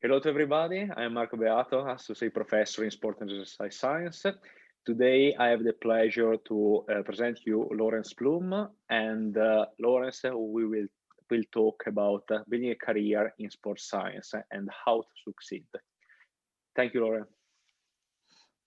Hello to everybody. I'm Marco Beato, Associate Professor in Sport and Exercise Science. Today, I have the pleasure to present you Laurence Bloom, and Laurence, we will talk about building a career in sports science and how to succeed. Thank you, Laurence.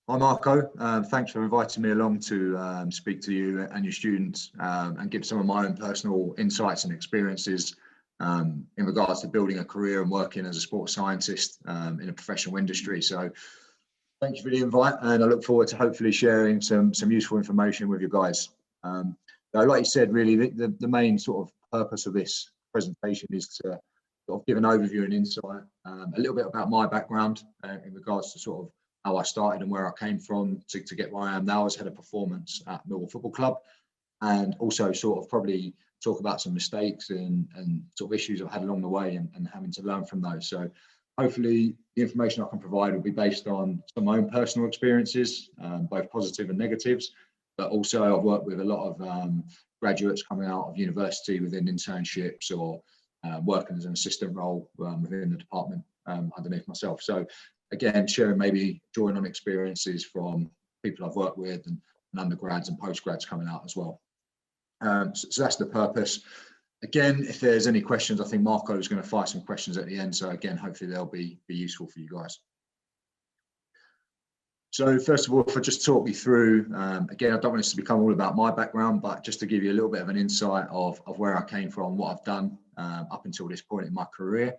Hi, Marco. Thanks for inviting me along to speak to you and your students and give some of my own personal insights and experiences in regards to building a career and working as a sports scientist in a professional industry. So thank you for the invite, and I look forward to hopefully sharing some useful information with you guys. Like you said, really the main sort of purpose of this presentation is to sort of give an overview and insight, a little bit about my background in regards to sort of how I started and where I came from to get where I am now as head of performance at Millwall Football Club, and also sort of probably talk about some mistakes and sort of issues I've had along the way and having to learn from those. So hopefully the information I can provide will be based on some of my own personal experiences, both positive and negatives, but also I've worked with a lot of graduates coming out of university within internships or working as an assistant role within the department underneath myself. So again, sharing maybe drawing on experiences from people I've worked with and undergrads and postgrads coming out as well. So that's the purpose. Again, if there's any questions, I think Marco is going to fire some questions at the end. So again, hopefully they'll be useful for you guys. So first of all, if I just talk you through, again, I don't want this to become all about my background, but just to give you a little bit of an insight of where I came from, what I've done up until this point in my career.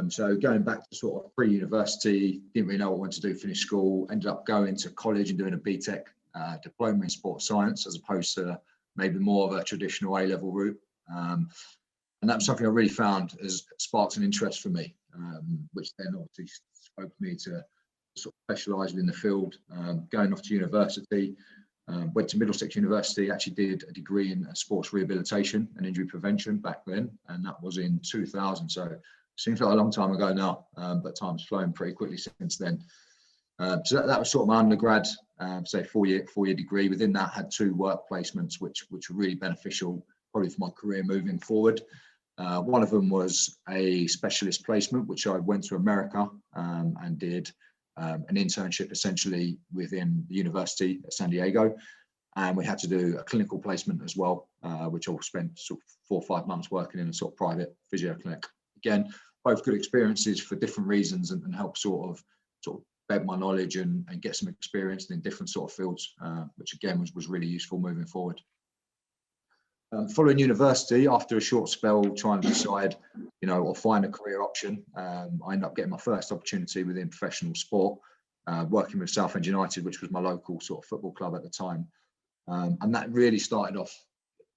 So going back to sort of pre-university, didn't really know what I wanted to do, finish school, ended up going to college and doing a BTEC diploma in sports science, as opposed to maybe more of a traditional A-level route. And that was something I really found has sparked an interest for me, which then obviously spoke me to sort of specialise within the field. Going off to university, went to Middlesex University, actually did a degree in sports rehabilitation and injury prevention back then, and that was in 2000. So seems like a long time ago now, but time's flown pretty quickly since then. So that was sort of my undergrad, say four-year degree. Within that, had 2 work placements, which were really beneficial, probably for my career moving forward. One of them was a specialist placement, which I went to America and did an internship essentially within the University of San Diego. And we had to do a clinical placement as well, which I spent sort of 4 or 5 months working in a sort of private physio clinic. Again, both good experiences for different reasons and help sort of bed my knowledge and get some experience in different sort of fields, which again was really useful moving forward. Following university, after a short spell trying to decide, or find a career option, I ended up getting my first opportunity within professional sport, working with Southend United, which was my local sort of football club at the time. And that really started off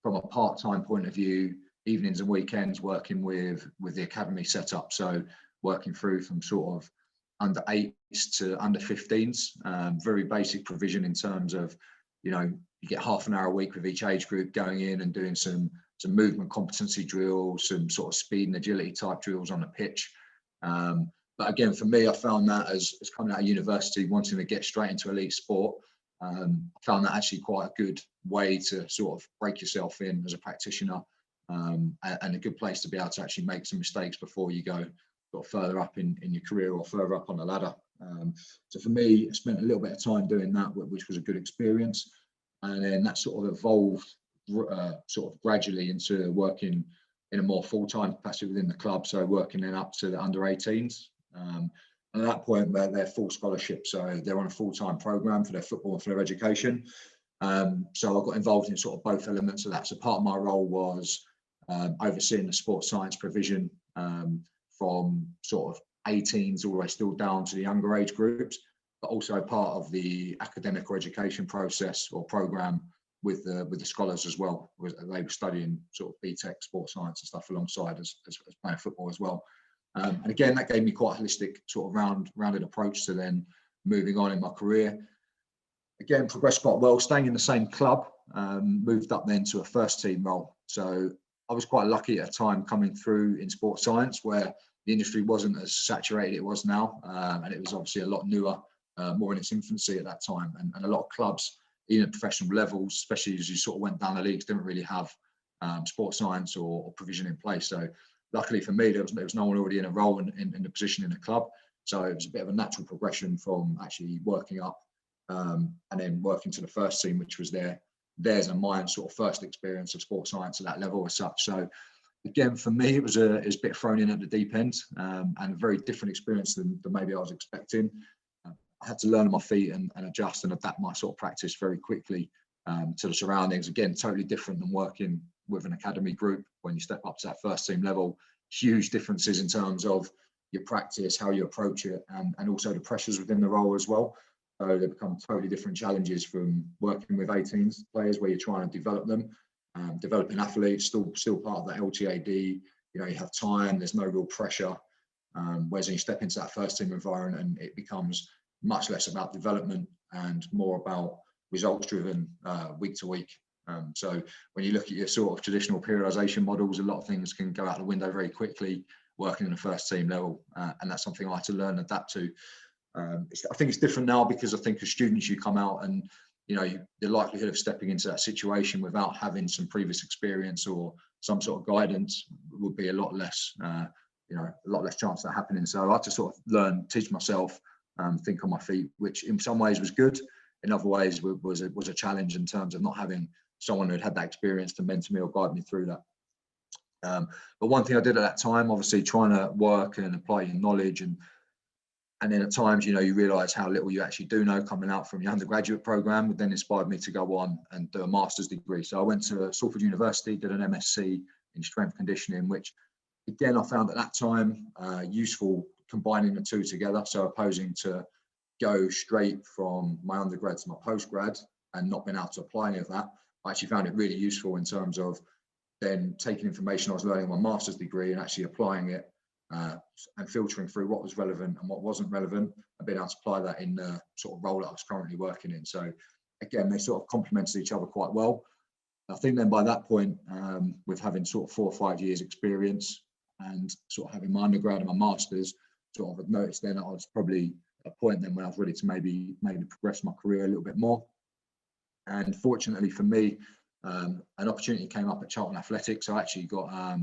from a part-time point of view, evenings and weekends working with the academy setup. So working through from sort of under 8s to under 15s, very basic provision in terms of, you get half an hour a week with each age group, going in and doing some movement competency drills, some sort of speed and agility type drills on the pitch. But again, for me, I found that as coming out of university, wanting to get straight into elite sport, I found that actually quite a good way to sort of break yourself in as a practitioner, and a good place to be able to actually make some mistakes before you go sort of further up in your career or further up on the ladder. So for me, I spent a little bit of time doing that, which was a good experience. And then that sort of evolved sort of gradually into working in a more full-time capacity within the club. So working then up to the under 18s. And at that point, they're full scholarship. So they're on a full-time program for their football and for their education. So I got involved in sort of both elements of that. So part of my role was overseeing the sports science provision from sort of 18s all the way still down to the younger age groups, but also part of the academic or education process or program with the scholars as well. They were studying sort of BTEC sports science and stuff alongside as playing football as well. And again, that gave me quite a holistic sort of rounded approach to then moving on in my career. Again, progressed quite well, staying in the same club, moved up then to a first team role. So I was quite lucky at a time coming through in sports science where the industry wasn't as saturated it was now. And it was obviously a lot newer, more in its infancy at that time. And a lot of clubs, even at professional levels, especially as you sort of went down the leagues, didn't really have sports science or provision in place. So luckily for me, there was no one already in a role in the position in the club. So it was a bit of a natural progression from actually working up and then working to the first team, which was theirs and mine sort of first experience of sports science at that level as such. So again, for me, it was a bit thrown in at the deep end and a very different experience than maybe I was expecting. I had to learn on my feet and adjust and adapt my sort of practice very quickly to the surroundings. Again, totally different than working with an academy group when you step up to that first team level. Huge differences in terms of your practice, how you approach it, and also the pressures within the role as well. So they become totally different challenges from working with 18s players where you're trying to develop them, developing athletes, still part of that LTAD. You know, you have time, there's no real pressure. Whereas when you step into that first team environment and it becomes much less about development and more about results driven week to week. So when you look at your sort of traditional periodization models, a lot of things can go out the window very quickly working in the first team level. And that's something I had to learn and adapt to. I think it's different now because I think as students you come out and, you know, the likelihood of stepping into that situation without having some previous experience or some sort of guidance would be a lot less, you know, a lot less chance of that happening. So I had to sort of learn, teach myself, think on my feet, which in some ways was good. In other ways was a challenge in terms of not having someone who had that experience to mentor me or guide me through that. But one thing I did at that time, obviously trying to work and apply your knowledge and then at times, you know, you realise how little you actually do know coming out from your undergraduate programme, but then inspired me to go on and do a master's degree. So I went to Salford University, did an MSc in strength conditioning, which again, I found at that time useful combining the two together. So opposing to go straight from my undergrad to my postgrad and not being able to apply any of that, I actually found it really useful in terms of then taking information I was learning in my master's degree and actually applying it and filtering through what was relevant and what wasn't relevant and being able to apply that in the sort of role that I was currently working in. So again, they sort of complemented each other quite well. I think then by that point, with having sort of 4 or 5 years experience and sort of having my undergrad and my master's, sort of noticed then I was probably at a point then when I was ready to maybe progress my career a little bit more. And fortunately for me, an opportunity came up at Charlton Athletics. I actually got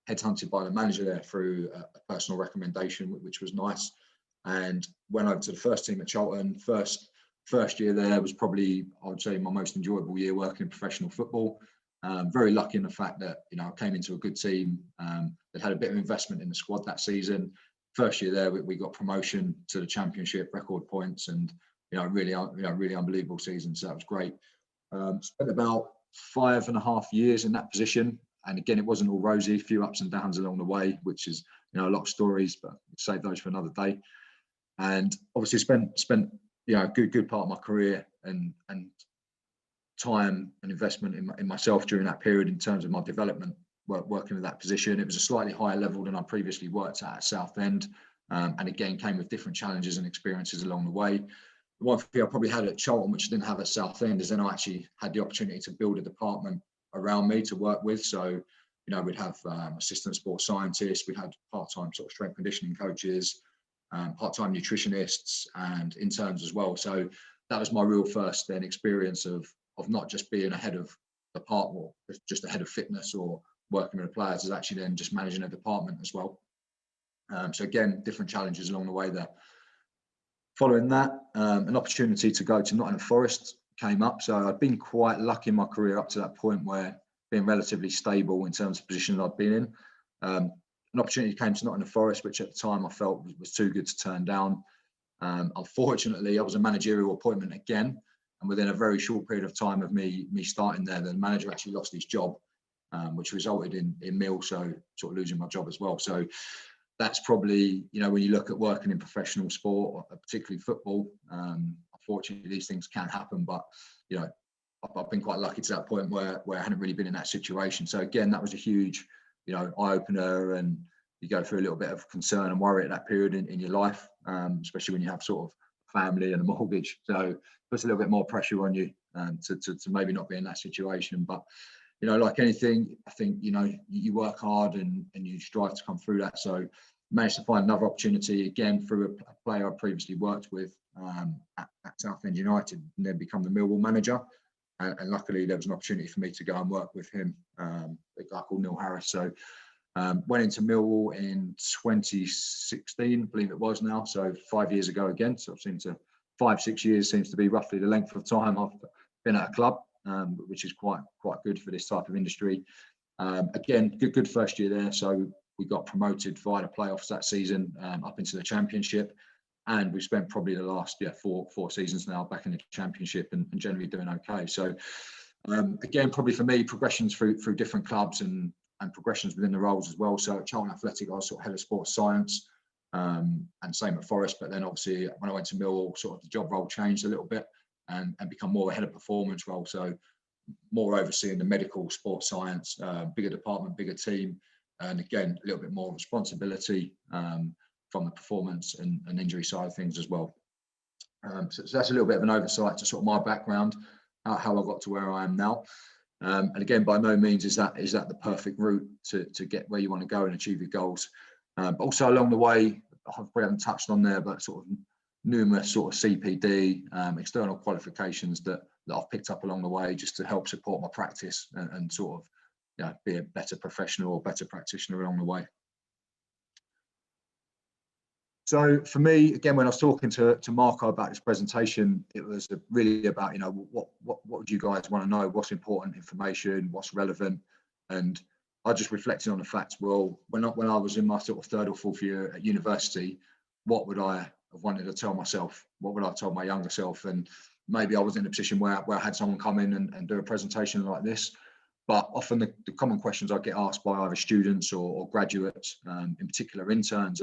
headhunted by the manager there through a personal recommendation, which was nice. And went over to the first team at Charlton. First year there was probably, I would say, my most enjoyable year working in professional football. Very lucky in the fact that, you know, I came into a good team that had a bit of investment in the squad that season. First year there, we got promotion to the Championship, record points, and really unbelievable season. So that was great. Spent about 5.5 years in that position. And again, it wasn't all rosy, a few ups and downs along the way, which is, a lot of stories, but we'll save those for another day. And obviously spent a good part of my career and time and investment in myself during that period in terms of my development, working in that position. It was a slightly higher level than I previously worked at Southend, and again, came with different challenges and experiences along the way. The one thing I probably had at Charlton, which I didn't have at Southend, is then I actually had the opportunity to build a department around me to work with. So, we'd have assistant sports scientists, we had part-time sort of strength conditioning coaches, part-time nutritionists and interns as well. So that was my real first then experience of not just being a head of department, just a head of fitness or working with the players, is actually then just managing a department as well. So again, different challenges along the way there. Following that, an opportunity to go to Nottingham Forest came up. So I'd been quite lucky in my career up to that point where being relatively stable in terms of position that I'd been in. An opportunity came to Nottingham Forest, which at the time I felt was too good to turn down. Unfortunately, I was a managerial appointment again, and within a very short period of time of me starting there, the manager actually lost his job, which resulted in me also sort of losing my job as well. So that's probably, when you look at working in professional sport, particularly football, unfortunately these things can happen, but I've been quite lucky to that point where I hadn't really been in that situation. So again, that was a huge, eye-opener, and you go through a little bit of concern and worry at that period in your life, especially when you have sort of family and a mortgage. So it puts a little bit more pressure on you to maybe not be in that situation. But like anything, I think you work hard and you strive to come through that. So managed to find another opportunity again through a player I previously worked with at Southend United, and then become the Millwall manager. And luckily there was an opportunity for me to go and work with him, a guy called Neil Harris. So Went into Millwall in 2016, I believe it was now, so 5 years ago again. So it seems to 5-6 years seems to be roughly the length of time I've been at a club, which is quite good for this type of industry. Again, good first year there. So we got promoted via the playoffs that season up into the Championship, and we've spent probably the last four seasons now back in the Championship and generally doing okay. So again, probably for me, progressions through different clubs and progressions within the roles as well. So at Charlton Athletic, I was sort of head of sports science, and same at Forest. But then obviously when I went to Millwall, sort of the job role changed a little bit and become more a head of performance role. So more overseeing the medical sports science, bigger department, bigger team, and again, a little bit more responsibility from the performance and injury side of things as well. So that's a little bit of an oversight to sort of my background, how I got to where I am now. And again, by no means is that the perfect route to get where you want to go and achieve your goals. But also along the way, we haven't touched on there, but sort of numerous sort of CPD, external qualifications that I've picked up along the way just to help support my practice and sort of be a better professional or better practitioner along the way. So for me, again, when I was talking to Marco about this presentation, it was really about, what would you guys want to know? What's important information? What's relevant? And I just reflected on the fact, well, when I was in my sort of third or fourth year at university, what would I have wanted to tell myself? What would I have told my younger self? And maybe I was in a position where I had someone come in and do a presentation like this. But often the common questions I get asked by either students or graduates, in particular interns,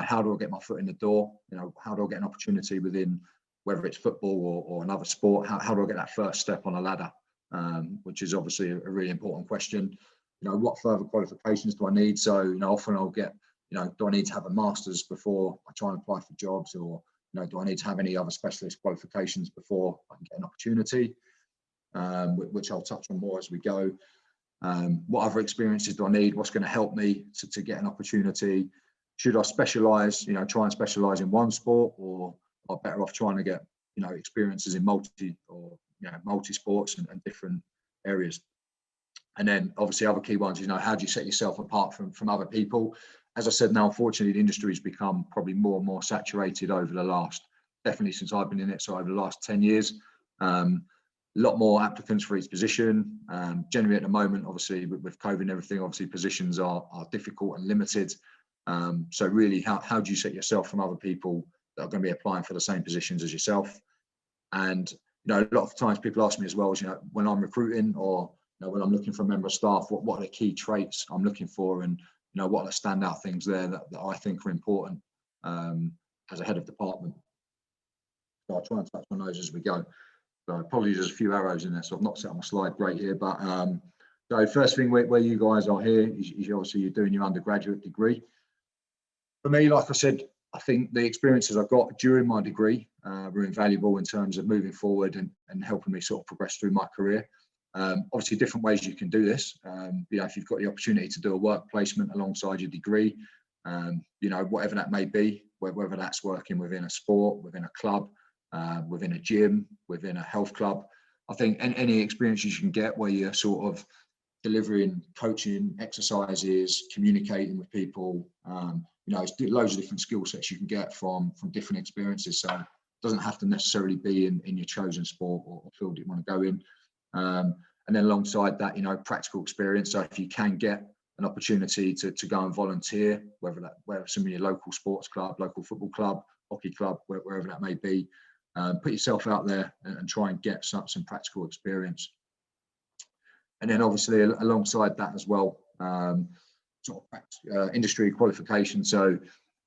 how do I get my foot in the door? How do I get an opportunity within, whether it's football or another sport? How do I get that first step on a ladder? Which is obviously a really important question. What further qualifications do I need? So, often I'll get, do I need to have a master's before I try and apply for jobs, or do I need to have any other specialist qualifications before I can get an opportunity? Which I'll touch on more as we go. What other experiences do I need? What's going to help me to get an opportunity? Should I specialise, try and specialise in one sport, or am I better off trying to get, experiences in multi-sports and different areas? And then obviously other key ones, how do you set yourself apart from other people? As I said, now, unfortunately, the industry has become probably more and more saturated over the last, definitely since I've been in it, so over the last 10 years. A lot more applicants for each position. Generally at the moment, obviously with COVID and everything, obviously positions are difficult and limited. So really, how do you set yourself from other people that are going to be applying for the same positions as yourself? And a lot of times people ask me as well, when I'm recruiting or when I'm looking for a member of staff, what are the key traits I'm looking for, and what are the standout things there that I think are important as a head of department. So I'll try and touch on those as we go. So apologies, there's a few arrows in there, so I've not set on my slide great here. But so first thing where you guys are here is obviously you're doing your undergraduate degree. For me, like I said, I think the experiences I got during my degree were invaluable in terms of moving forward and helping me sort of progress through my career. Obviously, different ways you can do this. If you've got the opportunity to do a work placement alongside your degree, whatever that may be, whether that's working within a sport, within a club, within a gym, within a health club. I think any experiences you can get where you're sort of delivering coaching exercises, communicating with people, it's loads of different skill sets you can get from different experiences. So it doesn't have to necessarily be in your chosen sport or field that you want to go in. And then alongside that, practical experience. So if you can get an opportunity to go and volunteer, whether some of your local sports club, local football club, hockey club, wherever that may be, put yourself out there and try and get some practical experience. And then obviously alongside that as well, sort of industry qualification. So,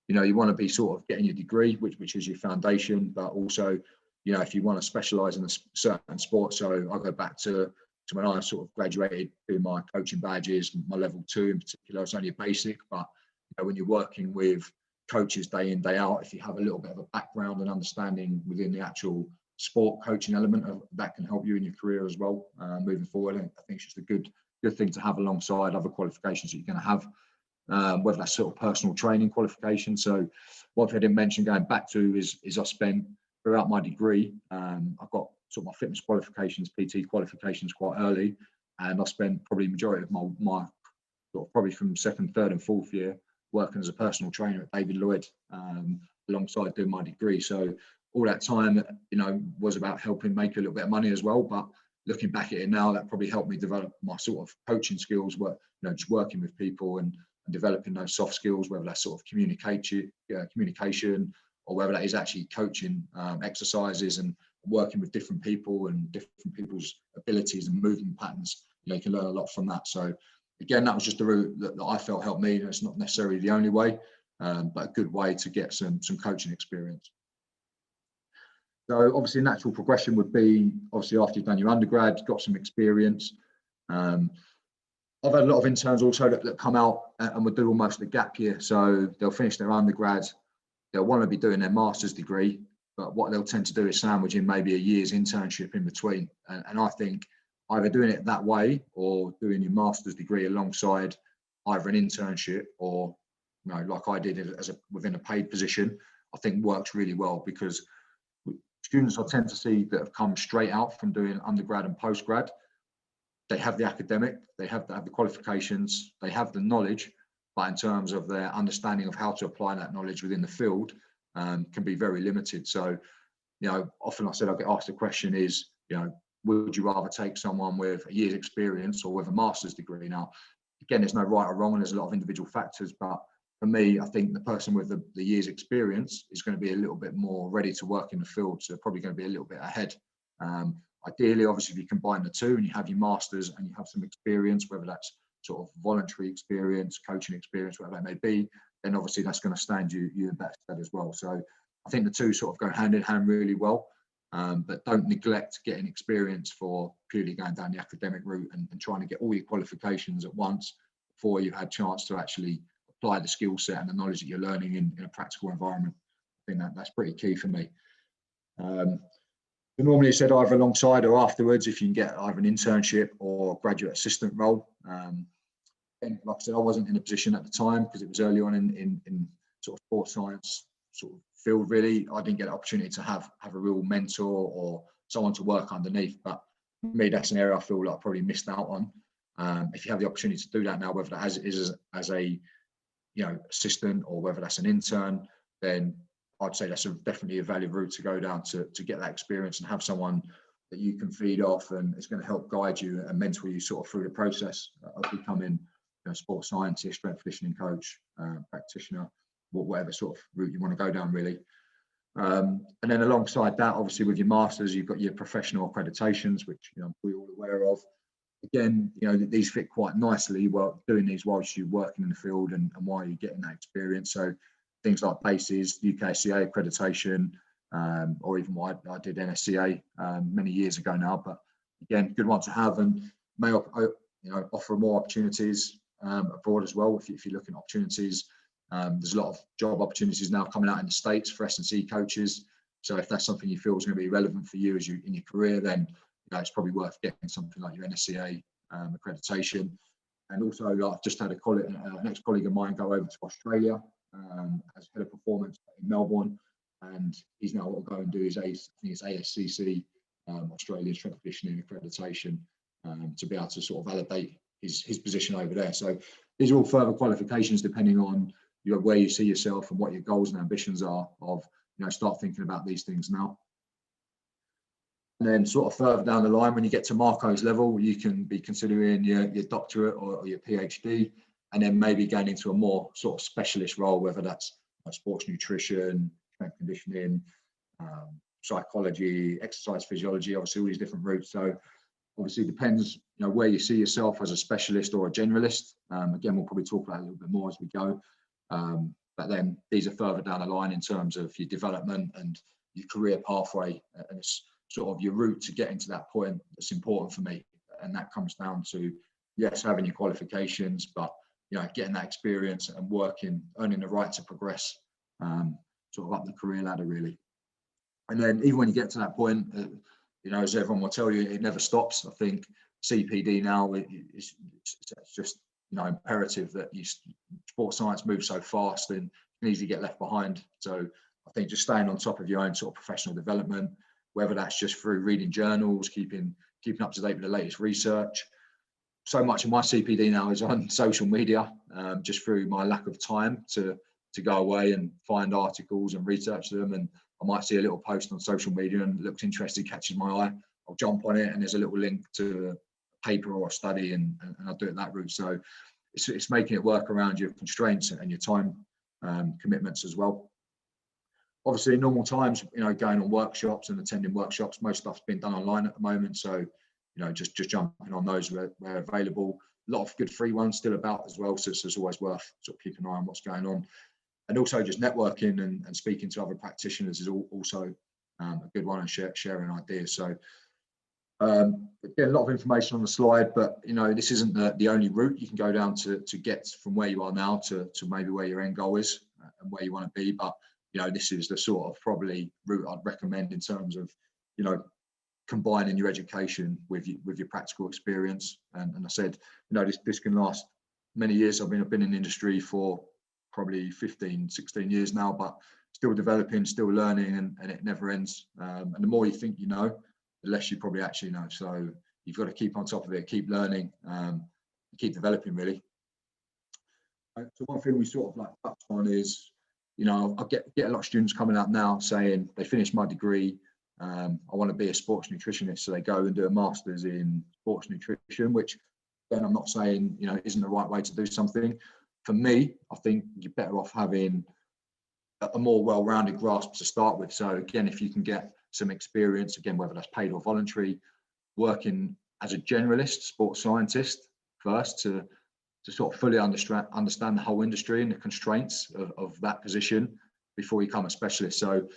you want to be sort of getting your degree, which is your foundation, but also, if you want to specialise in a certain sport. So I go back to when I sort of graduated, doing my coaching badges, my level 2 in particular. It's only a basic, but when you're working with coaches day in, day out, if you have a little bit of a background and understanding within the actual sport coaching element of that, can help you in your career as well, moving forward. And I think it's just a good thing to have alongside other qualifications that you're going to have, whether that's sort of personal training qualification. So one thing I didn't mention going back to is I spent throughout my degree, I've got sort of my fitness qualifications, PT qualifications quite early, and I spent probably the majority of my sort of probably from second, third and fourth year, working as a personal trainer at David Lloyd, alongside doing my degree. So all that time, was about helping make a little bit of money as well. But looking back at it now, that probably helped me develop my sort of coaching skills, just working with people and developing those soft skills, whether that's sort of communication, or whether that is actually coaching exercises and working with different people and different people's abilities and movement patterns. You can learn a lot from that. So again, that was just the route that I felt helped me. It's not necessarily the only way, but a good way to get some coaching experience. So obviously natural progression would be, obviously after you've done your undergrad, got some experience. I've had a lot of interns also that come out and would do almost a gap year. So they'll finish their undergrad, they'll want to be doing their master's degree, but what they'll tend to do is sandwich in maybe a year's internship in between. And I think either doing it that way or doing your master's degree alongside either an internship or, like I did within a paid position, I think works really well, because students I tend to see that have come straight out from doing undergrad and postgrad, they have the academic, they have the qualifications, they have the knowledge, but in terms of their understanding of how to apply that knowledge within the field, can be very limited. So, often I get asked the question is, would you rather take someone with a year's experience or with a master's degree? Now, again, there's no right or wrong, and there's a lot of individual factors, but for me, I think the person with the year's experience is going to be a little bit more ready to work in the field, so they're probably going to be a little bit ahead. Ideally, obviously, if you combine the two and you have your masters and you have some experience, whether that's sort of voluntary experience, coaching experience, whatever that may be, then obviously that's going to stand you in better stead as well. So I think the two sort of go hand in hand really well, but don't neglect getting experience for purely going down the academic route and trying to get all your qualifications at once before you've had a chance to actually apply the skill set and the knowledge that you're learning in a practical environment. I think that's pretty key for me. Normally said either alongside or afterwards, if you can get either an internship or graduate assistant role. And like I said, I wasn't in a position at the time because it was early on in sort of sports science sort of field, really. I didn't get the opportunity to have a real mentor or someone to work underneath. But for me, that's an area I feel like I probably missed out on. If you have the opportunity to do that now, whether that is as a assistant or whether that's an intern, then I'd say that's definitely a valid route to go down to get that experience and have someone that you can feed off and it's going to help guide you and mentor you sort of through the process of becoming a sports scientist, strength conditioning coach, practitioner, whatever sort of route you want to go down, really. And then alongside that, obviously with your masters, you've got your professional accreditations, which we're all aware of. Again, these fit quite nicely. Well, doing these whilst you're working in the field and while you're getting that experience. So things like BASES, UKSCA accreditation, or even what I did NSCA many years ago now. But again, good one to have and may offer more opportunities abroad as well. If you're looking at opportunities, there's a lot of job opportunities now coming out in the States for S&C coaches. So if that's something you feel is going to be relevant for you in your career, then it's probably worth getting something like your NSCA accreditation. And also, I've just had an ex-colleague of mine go over to Australia as head of performance in Melbourne, and he's now got to go and do his ASCC Australian strength conditioning accreditation to be able to sort of validate his position over there. So these are all further qualifications depending on where you see yourself and what your goals and ambitions are. Start thinking about these things now. And then sort of further down the line, when you get to Marco's level, you can be considering your doctorate or your PhD, and then maybe going into a more sort of specialist role, whether that's sports nutrition, strength conditioning, psychology, exercise physiology, obviously all these different routes. So obviously it depends, where you see yourself as a specialist or a generalist. Again, we'll probably talk about it a little bit more as we go. But then these are further down the line in terms of your development and your career pathway, and it's sort of your route to getting to that point that's important for me. And that comes down to, yes, having your qualifications, but getting that experience and earning the right to progress sort of up the career ladder, really. And then even when you get to that point, as everyone will tell you, it never stops. I think CPD now, it's just imperative that sports science moves so fast and you can easily get left behind. So I think just staying on top of your own sort of professional development, whether that's just through reading journals, keeping up to date with the latest research, so much of my CPD now is on social media, just through my lack of time to go away and find articles and research them. And I might see a little post on social media and looks interesting, catches my eye. I'll jump on it and there's a little link to a paper or a study, and I'll do it that route. So it's making it work around your constraints and your time commitments as well. Obviously, in normal times, going on workshops and attending workshops, most stuff's been done online at the moment. So, just jumping on those where available. A lot of good free ones still about as well. So it's always worth sort of keeping an eye on what's going on. And also just networking and speaking to other practitioners is also a good one, and sharing ideas. So again, a lot of information on the slide, but this isn't the only route you can go down to get from where you are now to maybe where your end goal is and where you want to be. But this is the sort of probably route I'd recommend in terms of combining your education with your practical experience. And I said, this can last many years. I've been in the industry for probably 15, 16 years now, but still developing, still learning, and it never ends. And the more you think you know, the less you probably actually know. So you've got to keep on top of it, keep learning, keep developing, really. So one thing we sort of like touched on is, I get a lot of students coming out now saying they finished my degree, I want to be a sports nutritionist. So they go and do a master's in sports nutrition, which then I'm not saying, isn't the right way to do something. For me, I think you're better off having a more well-rounded grasp to start with. So again, if you can get some experience, again, whether that's paid or voluntary, working as a generalist sports scientist first to sort of fully understand the whole industry and the constraints of that position before you become a specialist. So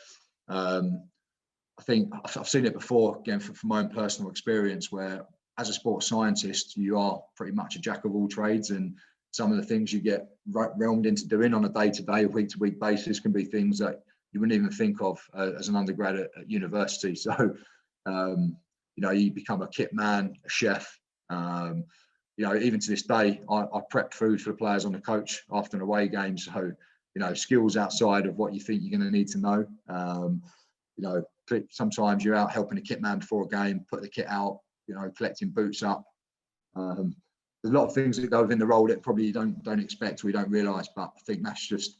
I think I've seen it before, again, from my own personal experience, where as a sports scientist, you are pretty much a jack of all trades, and some of the things you get realmed into doing on a day-to-day, week-to-week basis can be things that you wouldn't even think of as an undergrad at university. So, you become a kit man, a chef. Even to this day, I prep food for the players on the coach after an away game. So, skills outside of what you think you're going to need to know. Sometimes you're out helping a kit man before a game, put the kit out, collecting boots up. There's a lot of things that go within the role that probably you don't expect or you don't realise, but I think that's just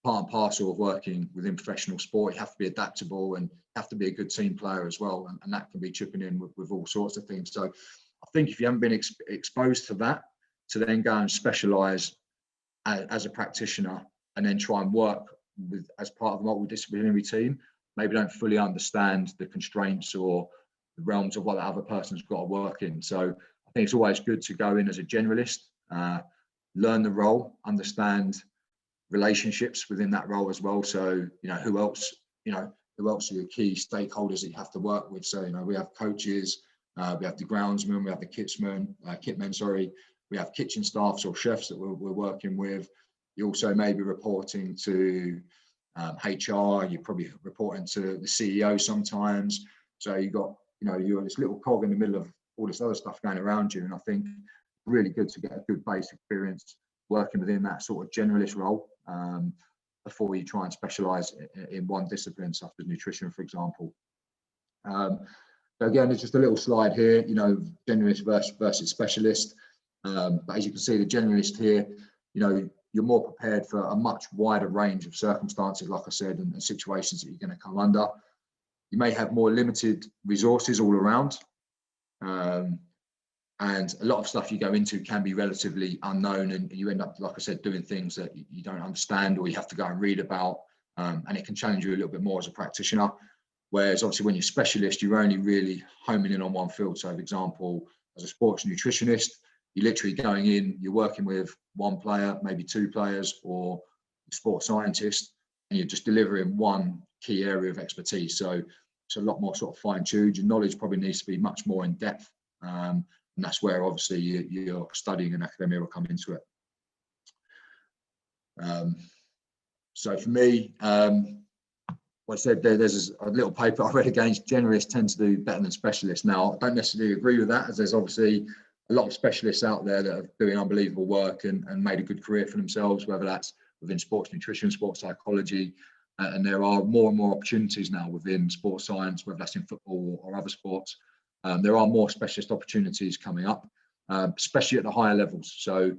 part and parcel of working within professional sport. You have to be adaptable and have to be a good team player as well, and that can be chipping in with all sorts of things. So I think if you haven't been exposed to that, to then go and specialise as a practitioner and then try and work as part of a multidisciplinary team, maybe don't fully understand the constraints or the realms of what the other person's got to work in. So I think it's always good to go in as a generalist, learn the role, understand relationships within that role as well. So, who else are your key stakeholders that you have to work with? So, we have coaches, we have the groundsmen, we have the kitmen, we have kitchen staffs or chefs that we're working with. You also may be reporting to HR, you're probably reporting to the CEO sometimes. So you're this little cog in the middle of all this other stuff going around you. And I think really good to get a good base experience working within that sort of generalist role before you try and specialise in one discipline, such as nutrition, for example. So again, it's just a little slide here, generalist versus specialist. But as you can see, the generalist here, you're more prepared for a much wider range of circumstances, like I said, and situations that you're going to come under. You may have more limited resources all around. And a lot of stuff you go into can be relatively unknown, and you end up, like I said, doing things that you don't understand or you have to go and read about, and it can challenge you a little bit more as a practitioner. Whereas obviously when you're specialist, you're only really homing in on one field. So for example, as a sports nutritionist, you're literally going in, you're working with one player, maybe two players, or a sports scientist, and you're just delivering one key area of expertise. So it's a lot more sort of fine-tuned. Your knowledge probably needs to be much more in depth. And that's where obviously your studying and academia will come into it. So for me, what I said there's a little paper I read against generalists tend to do better than specialists. Now, I don't necessarily agree with that, as there's obviously a lot of specialists out there that are doing unbelievable work and made a good career for themselves, whether that's within sports nutrition, sports psychology, and there are more and more opportunities now within sports science, whether that's in football or other sports. There are more specialist opportunities coming up. especially at the higher levels. So,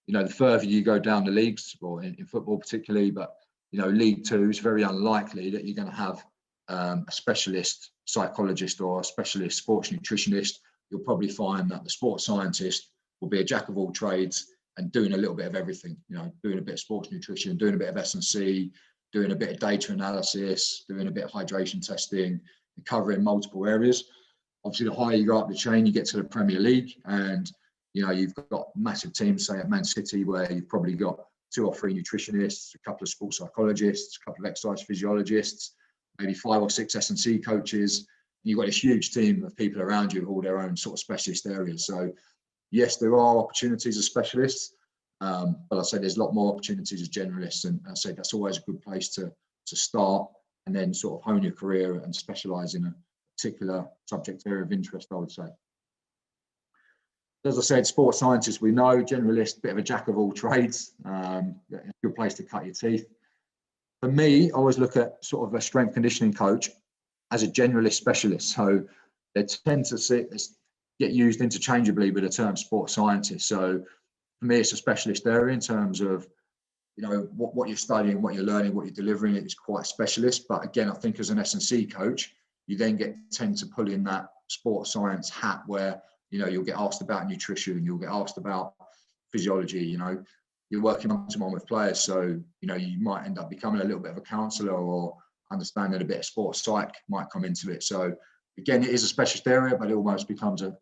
you know, the further you go down the leagues, or in football particularly, but, you know, League Two is very unlikely that you're going to have a specialist psychologist or a specialist sports nutritionist. You'll probably find that the sports scientist will be a jack of all trades and doing a little bit of everything, you know, doing a bit of sports nutrition, doing a bit of S&C, doing a bit of data analysis, doing a bit of hydration testing, and covering multiple areas. Obviously, the higher you go up the chain, you get to the Premier League, and, you know, you've got massive teams, say at Man City, where you've probably got 2 or 3 nutritionists, a couple of sports psychologists, a couple of exercise physiologists, maybe 5 or 6 S&C coaches. And you've got this huge team of people around you with all their own sort of specialist areas. So yes, there are opportunities as specialists, but I say there's a lot more opportunities as generalists. And I say that's always a good place to start, and then sort of hone your career and specialise in a particular subject area of interest, I would say. As I said, sports scientists, we know, generalist, bit of a jack of all trades, a good place to cut your teeth. For me, I always look at sort of a strength conditioning coach as a generalist specialist. So they tend to get used interchangeably with the term sports scientist. So for me, it's a specialist area in terms of, you know, what you're studying, what you're learning, what you're delivering. It's quite specialist. But again, I think as an S&C coach, you then tend to pull in that sports science hat where, you know, you'll get asked about nutrition, you'll get asked about physiology, you know, you're working one-to-one with players. So, you know, you might end up becoming a little bit of a counsellor, or understanding a bit of sports psych might come into it. So again, it is a specialist area, but it almost becomes a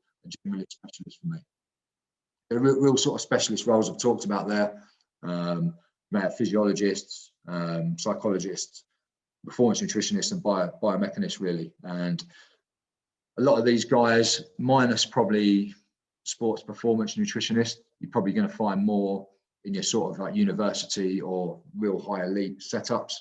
generalist specialist for me. The real sort of specialist roles I've talked about there, physiologists, psychologists, performance nutritionists, and biomechanists, really. And a lot of these guys, minus probably sports performance nutritionist, you're probably going to find more in your sort of like university or real high elite setups,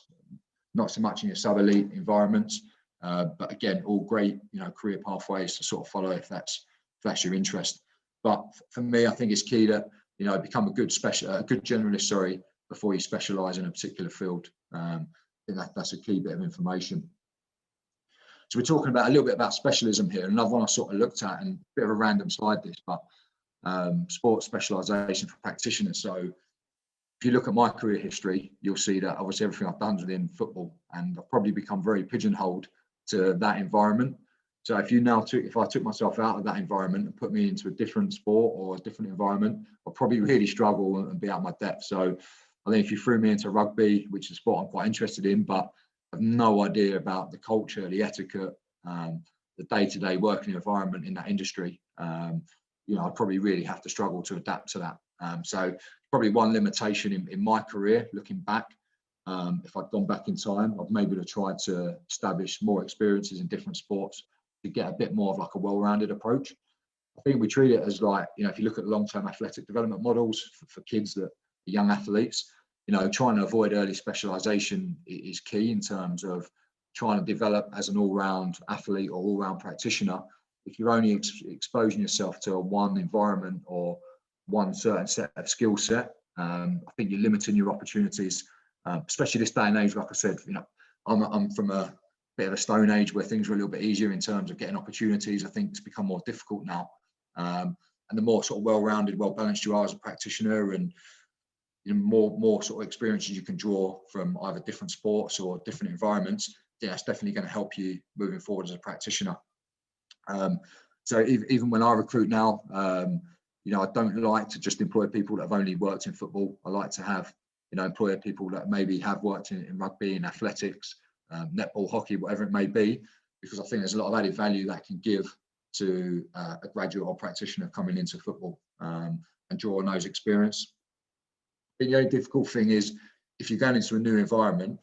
not so much in your sub-elite environments. But again, all great, you know, career pathways to sort of follow if that's your interest. But for me, I think it's key that, you know, become a good generalist, before you specialise in a particular field. I think that's a key bit of information. So we're talking about a little bit about specialism here. Another one I sort of looked at, and a bit of a random slide this, but sports specialisation for practitioners. So if you look at my career history, you'll see that obviously everything I've done is within football, and I've probably become very pigeonholed to that environment. So if I took myself out of that environment and put me into a different sport or a different environment, I'll probably really struggle and be out of my depth. So I think if you threw me into rugby, which is a sport I'm quite interested in, but I have no idea about the culture, the etiquette, the day-to-day working environment in that industry, you know, I'd probably really have to struggle to adapt to that. So probably one limitation in my career, looking back, if I'd gone back in time, I'd maybe have tried to establish more experiences in different sports to get a bit more of like a well-rounded approach. I think we treat it as like, you know, if you look at long-term athletic development models for kids that are young athletes, you know, trying to avoid early specialisation is key in terms of trying to develop as an all-round athlete or all-round practitioner. If you're only exposing yourself to one environment or one certain set of skill set, I think you're limiting your opportunities, especially this day and age. Like I said, you know, I'm from a bit of a stone age where things were a little bit easier in terms of getting opportunities. I think it's become more difficult now. And the more sort of well-rounded, well-balanced you are as a practitioner, and you know, more sort of experiences you can draw from either different sports or different environments, yeah, it's definitely going to help you moving forward as a practitioner. So even when I recruit now, you know, I don't like to just employ people that have only worked in football. I like to have, you know, employ people that maybe have worked in rugby, in athletics, netball, hockey, whatever it may be, because I think there's a lot of added value that can give to a graduate or practitioner coming into football, and draw on those experience. The only difficult thing is if you're going into a new environment,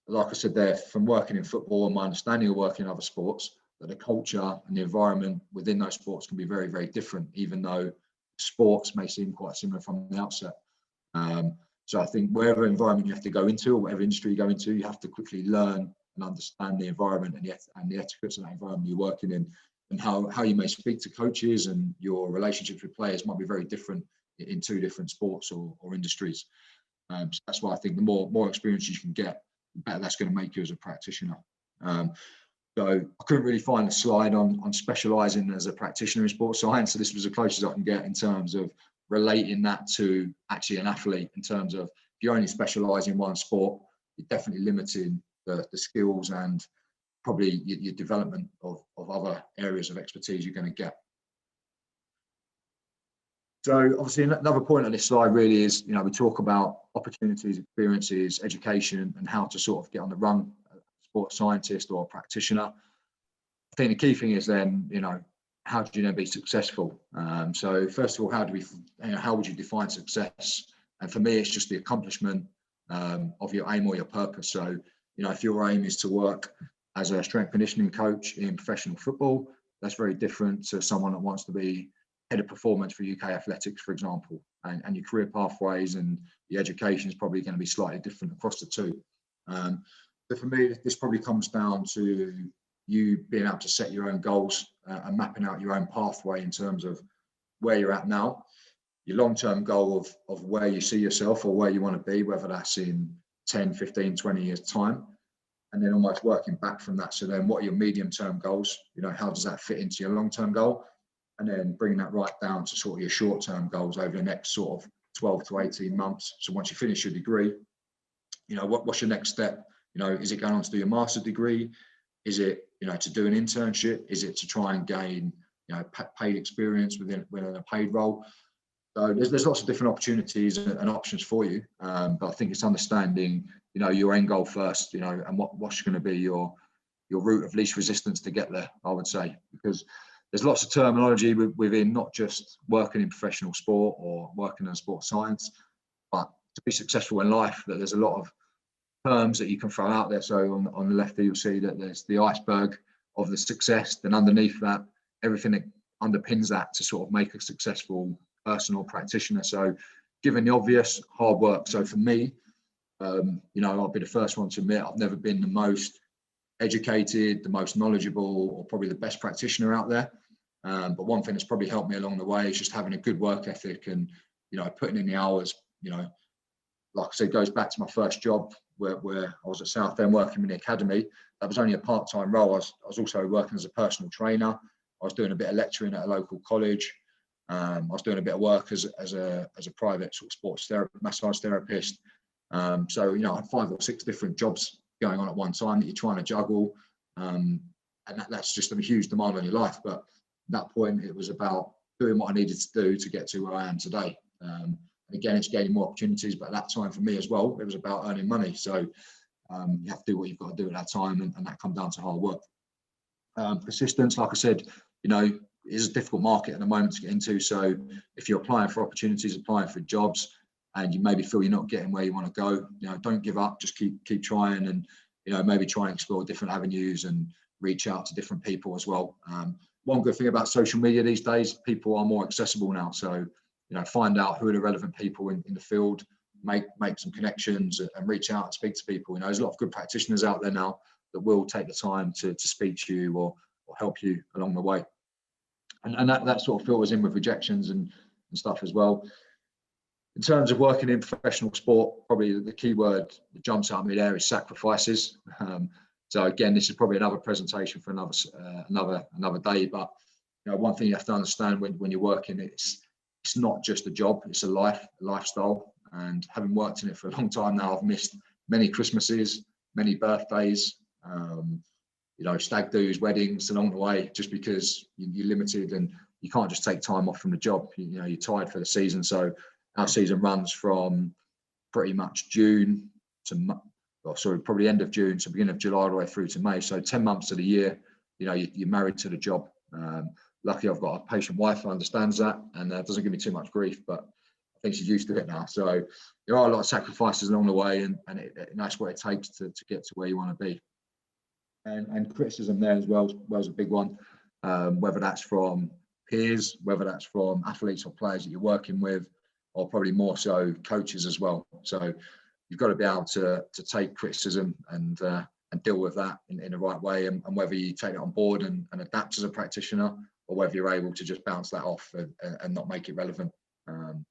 like I said there, from working in football and my understanding of working in other sports, that the culture and the environment within those sports can be very, very different, even though sports may seem quite similar from the outset. So I think wherever environment you have to go into, or whatever industry you go into, you have to quickly learn and understand the environment and the etiquettes of that environment you're working in, and how you may speak to coaches, and your relationships with players might be very different in 2 different sports or industries. So that's why I think the more experience you can get, the better that's going to make you as a practitioner. But So I couldn't really find a slide on specialising as a practitioner in sports science. So this was as close as I can get in terms of relating that to actually an athlete, in terms of if you only specialise in one sport, you're definitely limiting the skills and probably your development of other areas of expertise you're going to get. So obviously another point on this slide really is, you know, we talk about opportunities, experiences, education, and how to sort of get on the run as a sports scientist or a practitioner. I think the key thing is then, you know, how do you then be successful? So first of all, how would you define success? And for me, it's just the accomplishment of your aim or your purpose. So, you know, if your aim is to work as a strength conditioning coach in professional football, that's very different to someone that wants to be head of performance for UK athletics, for example, and your career pathways and the education is probably going to be slightly different across the two. But for me, this probably comes down to you being able to set your own goals and mapping out your own pathway in terms of where you're at now, your long-term goal of where you see yourself or where you want to be, whether that's in 10, 15, 20 years time, and then almost working back from that. So then what are your medium-term goals? You know, how does that fit into your long-term goal? And then bringing that right down to sort of your short-term goals over the next sort of 12 to 18 months. So once you finish your degree, you know, what's your next step? You know, is it going on to do your master's degree? Is it, you know, to do an internship? Is it to try and gain, you know, paid experience within a paid role? So there's lots of different opportunities and options for you. But I think it's understanding, you know, your end goal first, you know, and what's going to be your route of least resistance to get there, I would say, because there's lots of terminology within not just working in professional sport or working in sports science, but to be successful in life, that there's a lot of terms that you can throw out there. So on the left there, you'll see that there's the iceberg of the success. Then underneath that, everything that underpins that to sort of make a successful person or practitioner. So given the obvious, hard work. So for me, you know, I'll be the first one to admit I've never been the most educated, the most knowledgeable, or probably the best practitioner out there. But one thing that's probably helped me along the way is just having a good work ethic and, you know, putting in the hours. You know, like I said, goes back to my first job where I was at Southend working in the academy. That was only a part-time role. I was also working as a personal trainer. I was doing a bit of lecturing at a local college. I was doing a bit of work as a private sort of sports massage therapist. So, you know, I had 5 or 6 different jobs going on at one time that you're trying to juggle. And that's just a huge demand on your life. But at that point, it was about doing what I needed to do to get to where I am today. And again, it's gaining more opportunities. But at that time for me as well, it was about earning money. So you have to do what you've got to do at that time. And that comes down to hard work. Persistence, like I said, you know, is a difficult market at the moment to get into. So if you're applying for opportunities, applying for jobs, and you maybe feel you're not getting where you want to go, you know, don't give up, just keep trying, and, you know, maybe try and explore different avenues and reach out to different people as well. One good thing about social media these days, people are more accessible now. So, you know, find out who are the relevant people in the field, make some connections and reach out and speak to people. You know, there's a lot of good practitioners out there now that will take the time to speak to you or help you along the way. And that sort of filters in with rejections and stuff as well. In terms of working in professional sport, probably the key word that jumps out at me there is sacrifices. So again, this is probably another presentation for another day. But, you know, one thing you have to understand when you're working, it's not just a job; it's a lifestyle. And having worked in it for a long time now, I've missed many Christmases, many birthdays, you know, stag do's, weddings along the way, just because you're limited and you can't just take time off from the job. You know, you're tired for the season. So our season runs from pretty much June to, probably end of June to beginning of July all the way through to May. So 10 months of the year, you know, you're married to the job. Luckily, I've got a patient wife who understands that and doesn't give me too much grief, but I think she's used to it now. So there are a lot of sacrifices along the way, and that's what it takes to get to where you want to be. And criticism there as well is a big one, whether that's from peers, whether that's from athletes or players that you're working with, or probably more so coaches as well. So you've got to be able to take criticism and deal with that in the right way, and whether you take it on board and adapt as a practitioner, or whether you're able to just bounce that off and not make it relevant. And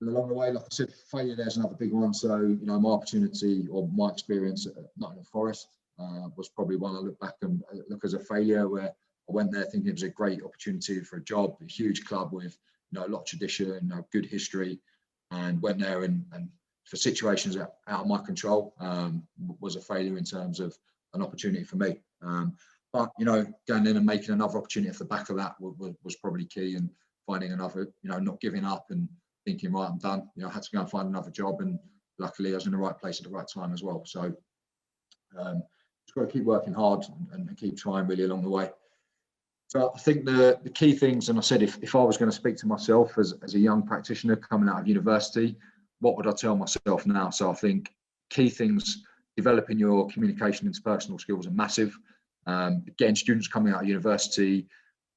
along the way, like I said, failure there's another big one. So, you know, my opportunity or my experience at Nottingham Forest, was probably one I look back and look as a failure, where I went there thinking it was a great opportunity for a job, a huge club with a lot of tradition, good history, and went there and for situations out of my control, was a failure in terms of an opportunity for me. But going in and making another opportunity off the back of that was probably key, and finding another, not giving up and thinking, right, I'm done. I had to go and find another job, and luckily I was in the right place at the right time as well. So just got to keep working hard and keep trying really along the way. So I think the key things, and I said if I was going to speak to myself as a young practitioner coming out of university, what would I tell myself now? So I think key things, developing your communication and interpersonal skills are massive. Again, students coming out of university,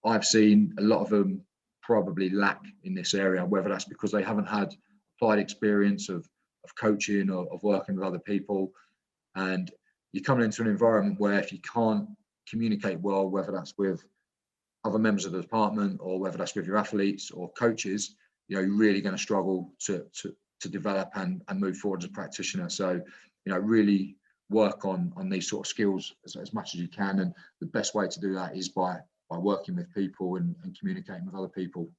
I've seen a lot of them probably lack in this area, whether that's because they haven't had applied experience of coaching or of working with other people. And you're coming into an environment where if you can't communicate well, whether that's with other members of the department or whether that's with your athletes or coaches, you're really going to struggle to develop and move forward as a practitioner. So, really work on these sort of skills as much as you can. And the best way to do that is by working with people and communicating with other people.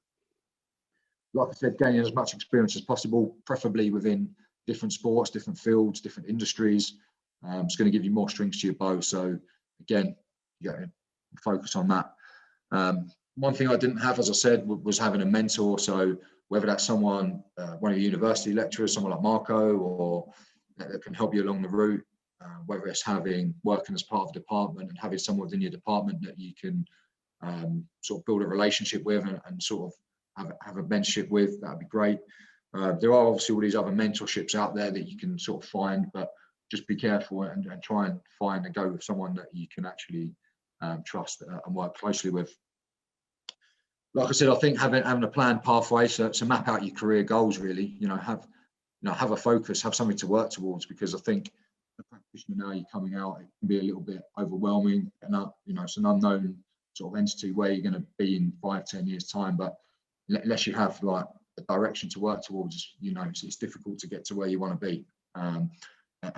Like I said, gaining as much experience as possible, preferably within different sports, different fields, different industries. It's going to give you more strings to your bow. So again, you got to focus on that. One thing I didn't have, as I said, was having a mentor. So whether that's someone, one of your university lecturers, someone like Marco, or that can help you along the route, whether it's working as part of a department and having someone within your department that you can sort of build a relationship with and sort of have a mentorship with, that'd be great. There are obviously all these other mentorships out there that you can sort of find, but just be careful and try and find and go with someone that you can actually trust and work closely with. Like I said, I think having a planned pathway, so map out your career goals really, have a focus, have something to work towards, because I think the practitioner now you're coming out, it can be a little bit overwhelming, and it's an unknown sort of entity where you're going to be in 5-10 years time. But unless you have like a direction to work towards, it's difficult to get to where you want to be, and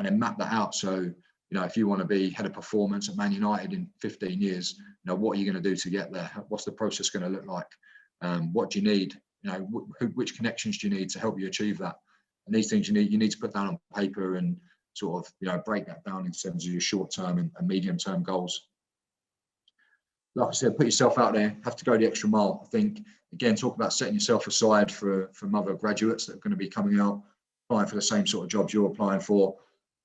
then map that out. So if you want to be head of performance at Man United in 15 years, what are you going to do to get there? What's the process going to look like? What do you need? Which connections do you need to help you achieve that? And these things you need to put down on paper and sort of break that down in terms of your short-term and medium-term goals. Like I said, put yourself out there, have to go the extra mile. I think, again, talk about setting yourself aside from other graduates that are going to be coming out, applying for the same sort of jobs you're applying for.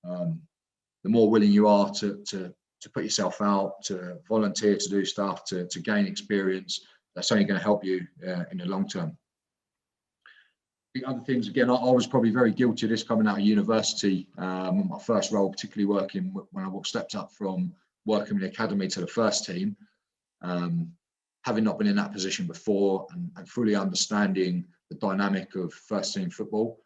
The more willing you are to put yourself out, to volunteer, to do stuff, to gain experience, that's only going to help you in the long term. The other things, again, I was probably very guilty of this coming out of university. My first role, particularly working when I stepped up from working in the academy to the first team, having not been in that position before and fully understanding the dynamic of first team football,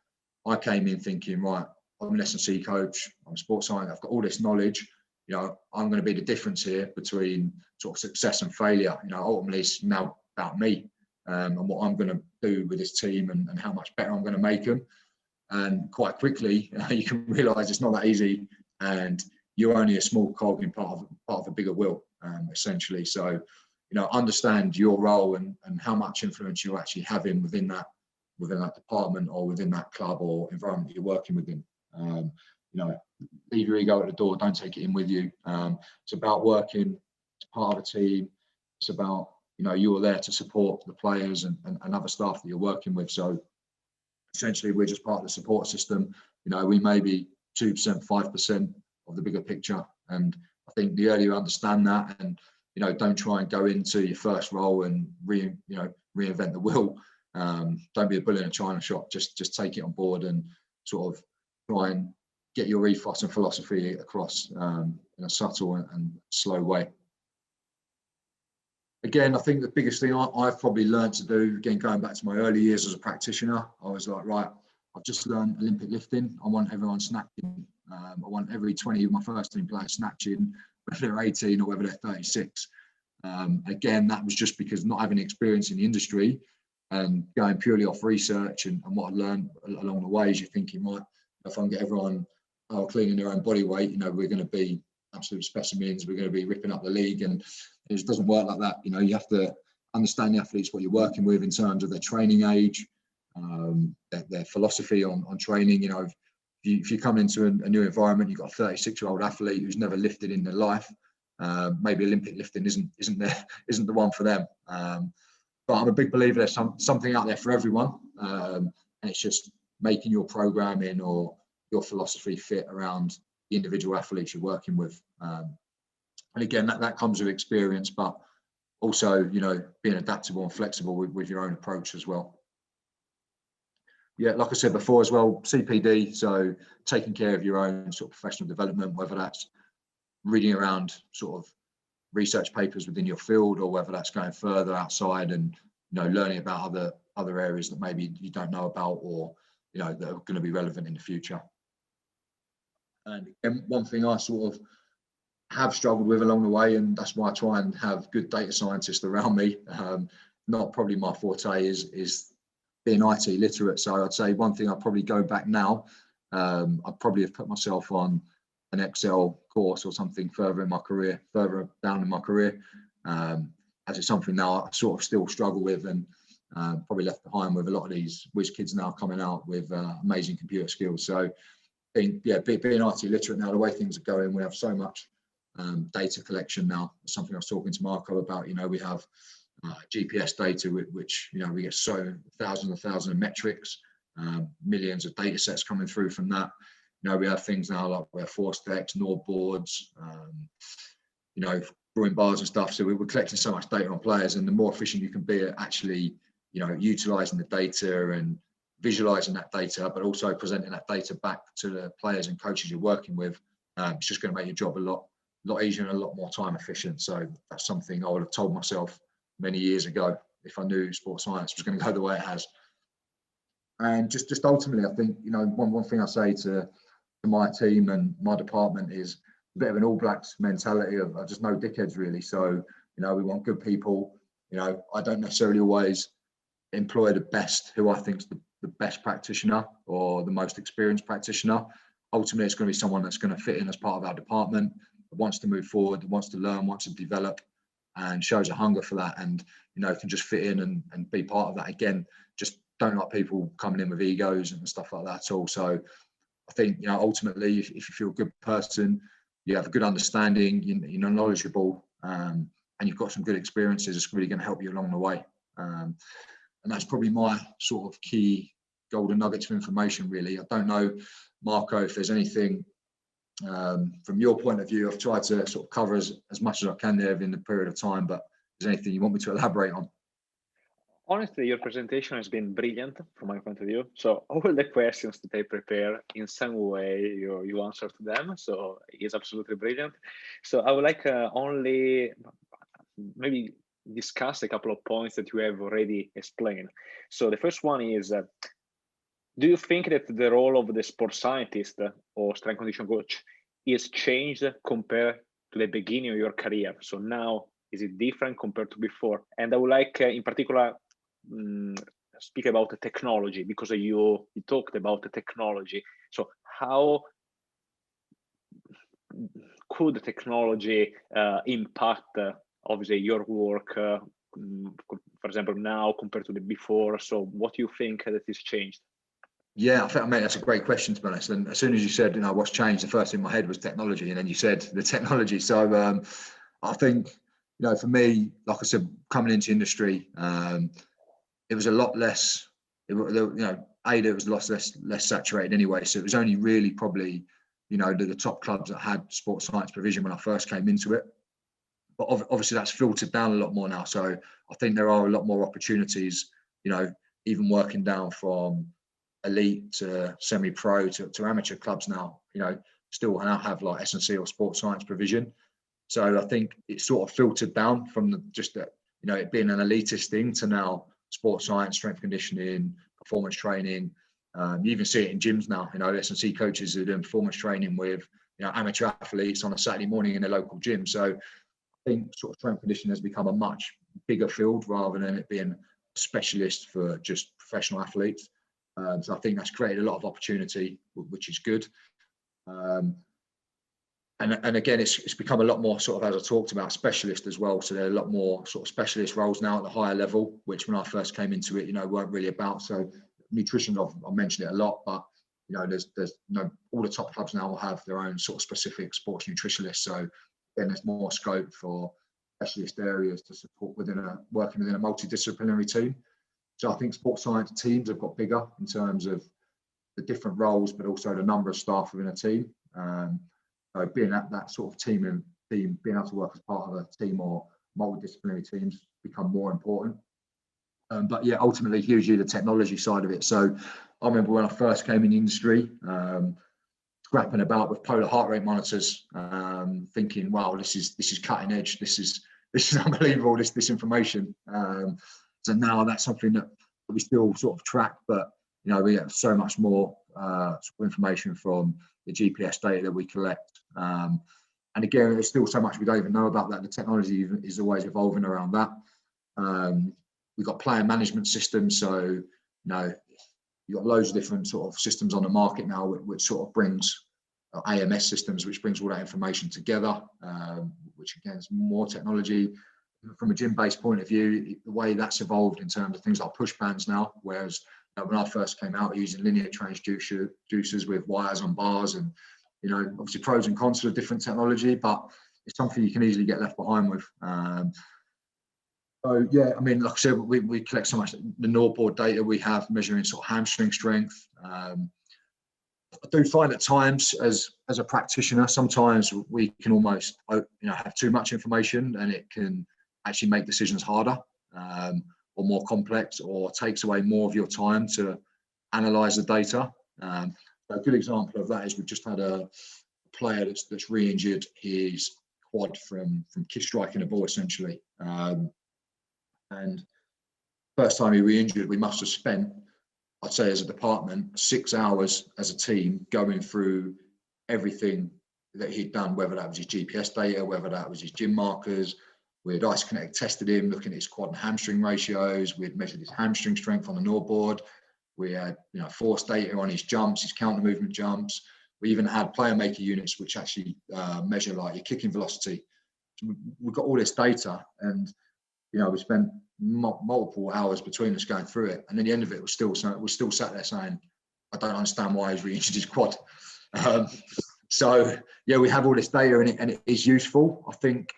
I came in thinking, right, I'm an S&C coach, I'm a sports scientist, I've got all this knowledge, I'm going to be the difference here between sort of success and failure. Ultimately it's now about me and what I'm going to do with this team and how much better I'm going to make them. And quite quickly, you can realise it's not that easy, and you're only a small cog in part of a bigger wheel, essentially. So, understand your role and how much influence you're actually having within that department or within that club or environment that you're working within. Leave your ego at the door, don't take it in with you. It's about working as part of a team. It's about, you're there to support the players and other staff that you're working with. So essentially we're just part of the support system. We may be 2%, 5% of the bigger picture. And I think the earlier you understand that, and don't try and go into your first role and reinvent the wheel. Don't be a bull in a china shop. Just take it on board and sort of try and get your ethos and philosophy across in a subtle and slow way. Again, I think the biggest thing I've probably learned to do, again, going back to my early years as a practitioner, I was like, right, I've just learned Olympic lifting. I want everyone snatching. I want every 20 of my first team players snatching, whether they're 18 or whether they're 36. Again, that was just because not having experience in the industry and going purely off research and what I learned along the way is you're thinking, right, if I can get everyone cleaning their own body weight, we're going to be absolute specimens, we're going to be ripping up the league, and it just doesn't work like that. You know, you have to understand the athletes, what you're working with in terms of their training age, their philosophy on training. You know, if you come into a new environment, you've got a 36-year-old athlete who's never lifted in their life. Maybe Olympic lifting isn't the one for them. But I'm a big believer there's something out there for everyone, and it's just making your programming or your philosophy fit around the individual athletes you're working with. And again, that comes with experience, but also, you know, being adaptable and flexible with your own approach as well. Yeah, like I said before as well, CPD, so taking care of your own sort of professional development, whether that's reading around sort of research papers within your field, or whether that's going further outside and, you know, learning about other areas that maybe you don't know about, or, you know, that are going to be relevant in the future. And one thing I sort of have struggled with along the way, and that's why I try and have good data scientists around me. Not probably my forte is being IT literate. So I'd say one thing I'd probably go back now, I'd probably have put myself on an Excel course or something further down in my career, as it's something now I sort of still struggle with, and probably left behind with a lot of these whiz kids now coming out with amazing computer skills. So I think, yeah, being IT literate now, the way things are going, we have so much data collection now. Something I was talking to Marco about, you know, we have GPS data, which, you know, we get so thousands of metrics, millions of data sets coming through from that. You know, we have things now like we have force decks, Nord boards, you know, drawing bars and stuff. So we're collecting so much data on players, and the more efficient you can be at actually, you know, utilizing the data and visualizing that data, but also presenting that data back to the players and coaches you're working with, it's just going to make your job a lot easier and a lot more time efficient. So that's something I would have told myself many years ago if I knew sports science was going to go the way it has. And just ultimately, I think, you know, one thing I say to my team and my department is a bit of an All Blacks mentality of just no dickheads, really. So, you know, we want good people. You know, I don't necessarily always employ the best, who I think is the best practitioner or the most experienced practitioner. Ultimately, it's going to be someone that's going to fit in as part of our department, that wants to move forward, that wants to learn, wants to develop, and shows a hunger for that, and, you know, can just fit in and be part of that. Again, just don't like people coming in with egos and stuff like that at all. So I think, you know, ultimately, if you feel a good person, you have a good understanding, you know, knowledgeable, and you've got some good experiences, it's really going to help you along the way. And that's probably my sort of key golden nuggets of information, really. I don't know, Marco, if there's anything from your point of view. I've tried to sort of cover as much as I can there in the period of time, but is there anything you want me to elaborate on? Honestly, your presentation has been brilliant from my point of view. So all the questions that I prepare, in some way, you answer to them. So it's absolutely brilliant. So I would like only maybe discuss a couple of points that you have already explained. So the first one is, do you think that the role of the sports scientist or strength condition coach is changed compared to the beginning of your career? So now, is it different compared to before? And I would like, in particular, speak about the technology, because you talked about the technology. So how could the technology impact, obviously, your work, for example, now compared to the before? So what do you think that is changed? Yeah, I think, mate, that's a great question, to be honest. And as soon as you said, you know, what's changed, the first thing in my head was technology, and then you said the technology. So I think, you know, for me, like I said, coming into industry, it was a lot less, you know, it was a lot less saturated anyway. So it was only really probably, you know, the top clubs that had sports science provision when I first came into it. But obviously that's filtered down a lot more now. So I think there are a lot more opportunities, you know, even working down from elite to semi-pro to amateur clubs now, you know, still now have like S&C or sports science provision. So I think it's sort of filtered down from just that, you know, it being an elitist thing to now sports science, strength conditioning, performance training. You even see it in gyms now. You know, S&C coaches are doing performance training with, you know, amateur athletes on a Saturday morning in a local gym. So I think sort of strength conditioning has become a much bigger field rather than it being a specialist for just professional athletes. So I think that's created a lot of opportunity, which is good. And again, it's become a lot more sort of, as I talked about, specialist as well. So there are a lot more sort of specialist roles now at the higher level, which when I first came into it, weren't really about. So nutrition, I've mentioned it a lot, but there's all the top clubs now will have their own sort of specific sports nutritionalists. So then there's more scope for specialist areas to support working within a multidisciplinary team. So I think sports science teams have got bigger in terms of the different roles, but also the number of staff within a team. So being at that sort of team, being able to work as part of a team or multidisciplinary teams become more important. But yeah, ultimately, hugely the technology side of it. So I remember when I first came in the industry, scrapping about with polar heart rate monitors, thinking, wow, this is cutting edge. This is unbelievable. This information. So now that's something that we still sort of track, but we have so much more sort of information from the GPS data that we collect. And again, there's still so much we don't even know about that. The technology is always evolving around that. We've got player management systems, so you've got loads of different sort of systems on the market now, which sort of brings AMS systems, which brings all that information together, which again is more technology. From a gym-based point of view, the way that's evolved in terms of things like push bands now, whereas when I first came out using linear transducers with wires on bars, and obviously pros and cons of different technology, but it's something you can easily get left behind with. So yeah, I mean, like I said, we collect so much the NordBord data we have measuring sort of hamstring strength. I do find at times as a practitioner, sometimes we can almost have too much information, and it can actually make decisions harder or more complex, or takes away more of your time to analyze the data. A good example of that is we've just had a player that's re-injured his quad from kick striking a ball, essentially. And first time he re-injured, we must have spent, I'd say as a department, 6 hours as a team going through everything that he'd done, whether that was his GPS data, whether that was his gym markers. We had Ice Kinetic tested him, looking at his quad and hamstring ratios. We had measured his hamstring strength on the NordBord. We had force data on his jumps, his counter movement jumps. We even had player maker units, which actually measure like your kicking velocity. So we've got all this data, and we spent multiple hours between us going through it. And at the end of it, we're still sat there saying, I don't understand why he's re-injured his quad. So yeah, we have all this data, and it is useful. I think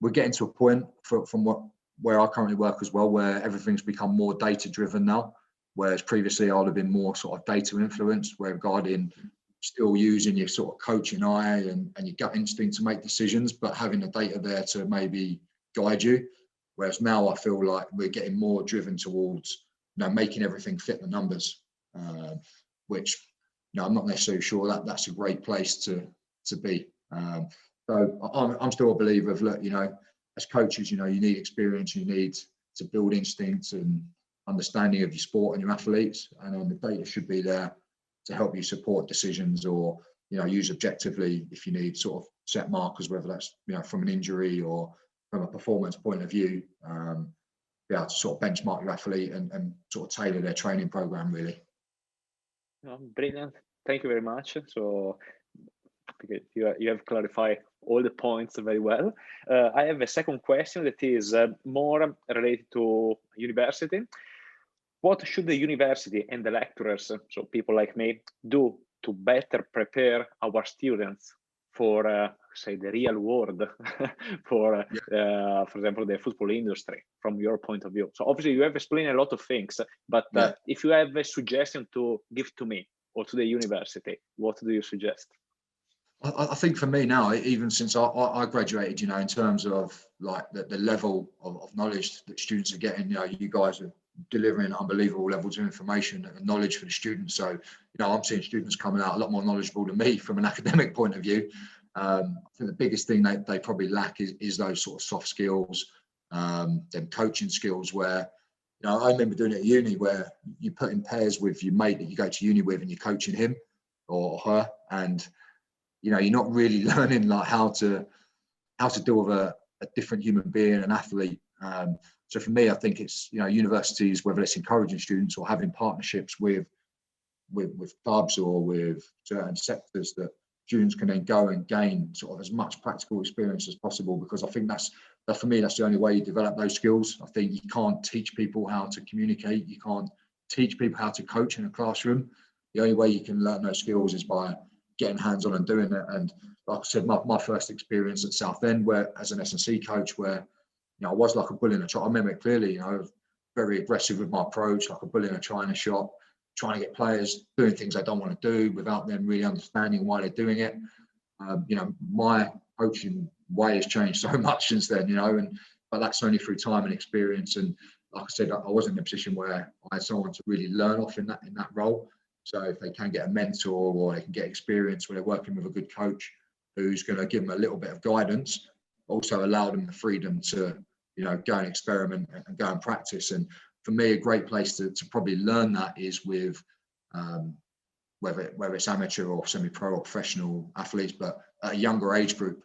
we're getting to a point from where I currently work as well, where everything's become more data driven now. Whereas previously I would have been more sort of data influenced, regarding still using your sort of coaching eye and your gut instinct to make decisions, but having the data there to maybe guide you. Whereas now I feel like we're getting more driven towards making everything fit the numbers, which I'm not necessarily sure that's a great place to be. So I'm still a believer of, look, as coaches, you need experience, you need to build instincts and understanding of your sport and your athletes, and then the data should be there to help you support decisions, or use objectively if you need sort of set markers, whether that's from an injury or from a performance point of view, be able to sort of benchmark your athlete and sort of tailor their training program, really. Brilliant, thank you very much. So you have clarified all the points very well. I have a second question that is more related to university. What should the university and the lecturers, so people like me, do to better prepare our students for, say, the real world, for example, the football industry, from your point of view? So obviously you have explained a lot of things, but if you have a suggestion to give to me or to the university, what do you suggest? I think for me now, even since I graduated, in terms of like the level of knowledge that students are getting, you guys are delivering unbelievable levels of information and knowledge for the students. So, I'm seeing students coming out a lot more knowledgeable than me from an academic point of view. I think the biggest thing they probably lack is those sort of soft skills, them coaching skills, where, I remember doing it at uni, where you put in pairs with your mate that you go to uni with and you're coaching him or her, and you're not really learning like how to deal with a different human being, an athlete. So for me, I think it's universities, whether it's encouraging students or having partnerships with clubs or with certain sectors that students can then go and gain sort of as much practical experience as possible, because I think that for me, that's the only way you develop those skills. I think you can't teach people how to communicate. You can't teach people how to coach in a classroom. The only way you can learn those skills is by getting hands-on and doing it. And like I said, my first experience at Southend, where as an S&C coach, where I was like a bull in a trot. I remember it clearly. I was very aggressive with my approach, like a bull in a try in a shot, trying to get players doing things they don't want to do without them really understanding why they're doing it. My coaching way has changed so much since then, but that's only through time and experience. And like I said, I wasn't in a position where I had someone to really learn off in that role. So if they can get a mentor, or they can get experience where they're working with a good coach who's going to give them a little bit of guidance, also allow them the freedom to, go and experiment and go and practice. And for me, a great place to probably learn that is with whether it's amateur or semi-pro or professional athletes, but at a younger age group.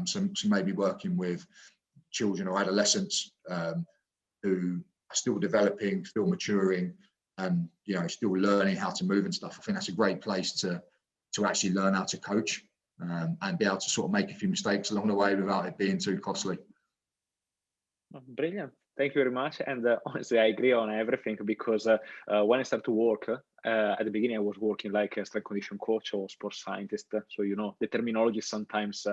So maybe working with children or adolescents who are still developing, still maturing, and still learning how to move and stuff. I think that's a great place to actually learn how to coach and be able to sort of make a few mistakes along the way without it being too costly. Brilliant. Thank you very much. And honestly, I agree on everything, because when I started to work, at the beginning, I was working like a strength condition coach or sports scientist. So, the terminology sometimes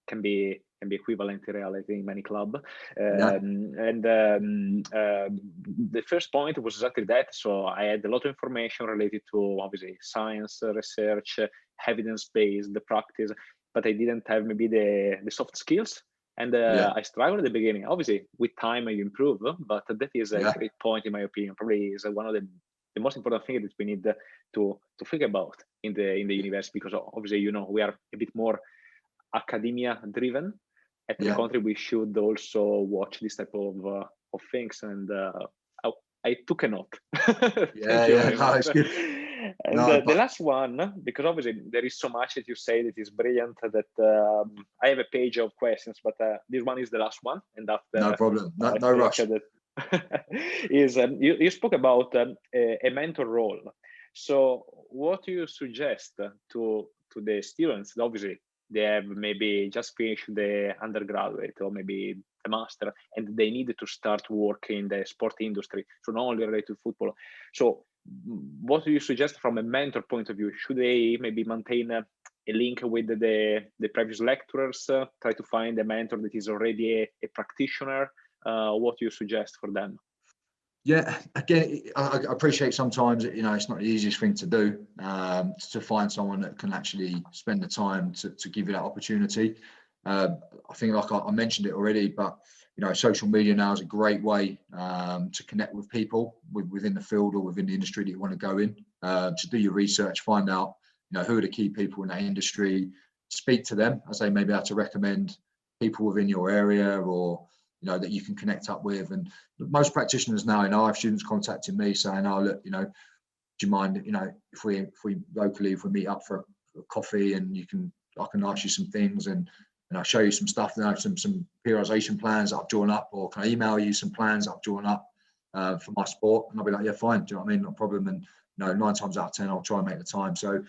can be equivalent in reality in many clubs. And the first point was exactly that. So I had a lot of information related to, obviously, science, research, evidence-based, the practice, but I didn't have maybe the soft skills. And I struggled at the beginning. Obviously, with time, I improve, but that is a great point, in my opinion. Probably is one of the most important things that we need to think about in the university, because obviously, we are a bit more academia driven. At the country, we should also watch this type of things. And I took a note. It's good. And the last one, because obviously there is so much that you say that is brilliant, that I have a page of questions, but this one is the last one. And after, no problem, no rush. Is you spoke about a mentor role. So what do you suggest to the students? Obviously, they have maybe just finished the undergraduate or maybe a master, and they need to start working in the sport industry, so not only related to football. So what do you suggest from a mentor point of view? Should they maybe maintain a link with the previous lecturers, try to find a mentor that is already a practitioner? What do you suggest for them? Yeah, again, I appreciate sometimes, it's not the easiest thing to do, to find someone that can actually spend the time to give you that opportunity. I think, like I mentioned it already, but social media now is a great way to connect with people within the field or within the industry that you want to go in. To do your research, find out who are the key people in that industry, speak to them, as they may be able to recommend people within your area, or that you can connect up with. And most practitioners now, I have students contacting me saying, "Oh, look, do you mind, if we locally, if we meet up for a coffee, and I can ask you some things, and I'll show you some stuff, some periodization plans that I've drawn up, or can I email you some plans that I've drawn up for my sport?" And I'll be like, "Yeah, fine. Do you know what I mean? Not a problem." And 9 times out of 10, I'll try and make the time. So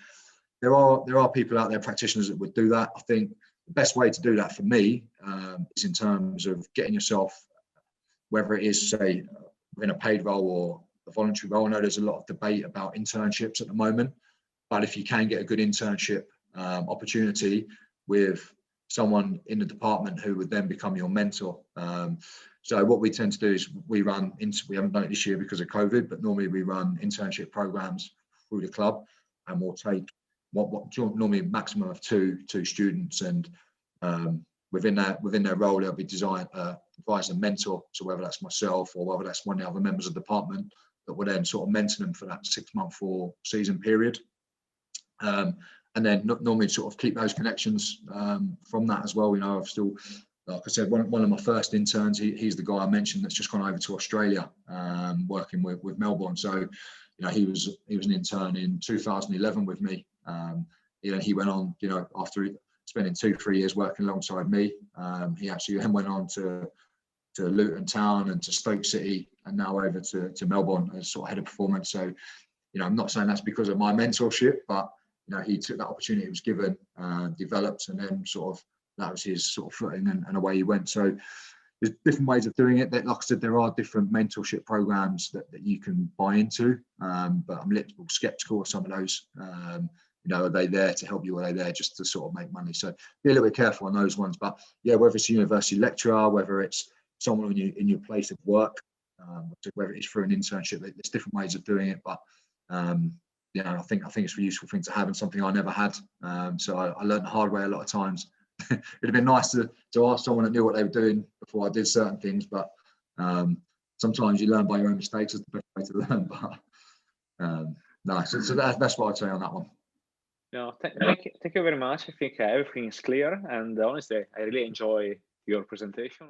there are people out there, practitioners, that would do that. I think the best way to do that for me is in terms of getting yourself, whether it is, say, within a paid role or a voluntary role. I know there's a lot of debate about internships at the moment, but if you can get a good internship opportunity with someone in the department who would then become your mentor. So what we tend to do is we haven't done it this year because of COVID, but normally we run internship programs through the club, and we'll take what normally a maximum of two students, and within their role they'll be advise a mentor, so whether that's myself or whether that's one of the other members of the department, that will then sort of mentor them for that 6-month or season period, and then normally sort of keep those connections from that as well. I've still, like I said, one of my first interns, he's the guy I mentioned that's just gone over to Australia, working with Melbourne. So he was an intern in 2011 with me. He went on, after spending 2-3 years working alongside me, he actually then went on to Luton Town and to Stoke City, and now over to Melbourne as sort of head of performance. So I'm not saying that's because of my mentorship, but he took that opportunity he was given, developed, and then sort of that was his sort of footing, and away he went. So there's different ways of doing it. That, like I said, there are different mentorship programs that you can buy into, but I'm a little skeptical of some of those. Are they there to help you, or are they there just to sort of make money? So be a little bit careful on those ones. But yeah, whether it's a university lecturer, whether it's someone in your place of work, whether it's through an internship, there's different ways of doing it. But I think it's a useful thing to have, and something I never had. So I learned the hard way a lot of times. It'd have been nice to ask someone that knew what they were doing before I did certain things, but sometimes you learn by your own mistakes. Is the best way to learn. But no, so that's what I'd say on that one. No, thank you very much. I think everything is clear, and honestly, I really enjoy your presentation.